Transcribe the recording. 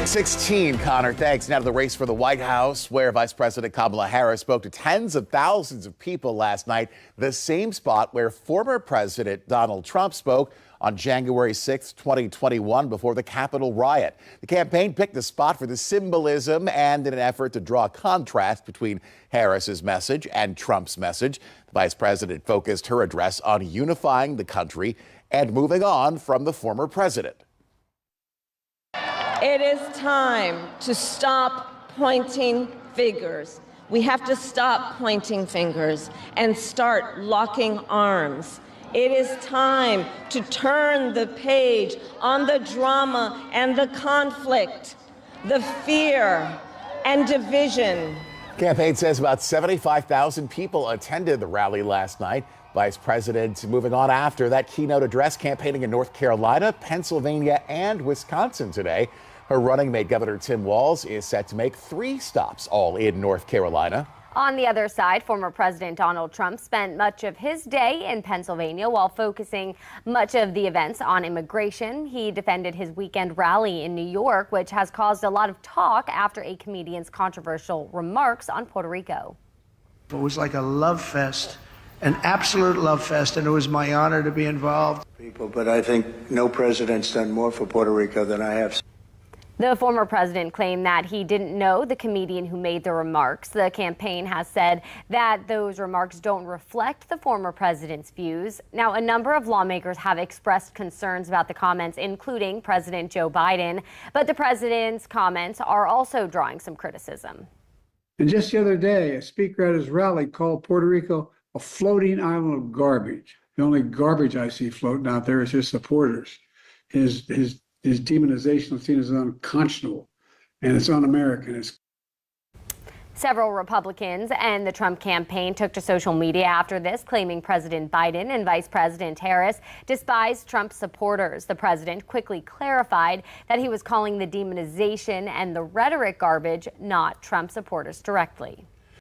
6:16, Connor, thanks. Now to the race for the White House, where Vice President Kamala Harris spoke to tens of thousands of people last night, the same spot where former President Donald Trump spoke on January 6, 2021, before the Capitol riot. The campaign picked the spot for the symbolism and in an effort to draw a contrast between Harris's message and Trump's message. The vice president focused her address on unifying the country and moving on from the former president. It is time to stop pointing fingers. We have to stop pointing fingers and start locking arms. It is time to turn the page on the drama and the conflict, the fear and division. Campaign says about 75,000 people attended the rally last night. Vice President moving on after that keynote address, campaigning in North Carolina, Pennsylvania, and Wisconsin today. Her running mate, Governor Tim Walz, is set to make 3 stops, all in North Carolina. On the other side, former President Donald Trump spent much of his day in Pennsylvania while focusing much of the events on immigration. He defended his weekend rally in New York, which has caused a lot of talk after a comedian's controversial remarks on Puerto Rico. It was like a love fest, an absolute love fest, and it was my honor to be involved. But I think no president's done more for Puerto Rico than I have. The former president claimed that he didn't know the comedian who made the remarks. The campaign has said that those remarks don't reflect the former president's views. Now, a number of lawmakers have expressed concerns about the comments, including President Joe Biden. But the president's comments are also drawing some criticism. And just the other day, a speaker at his rally called Puerto Rico a floating island of garbage. The only garbage I see floating out there is his supporters. His demonization of seen as unconscionable, and it's un-American. Several Republicans and the Trump campaign took to social media after this, claiming President Biden and Vice President Harris despised Trump supporters. The president quickly clarified that he was calling the demonization and the rhetoric garbage, not Trump supporters directly.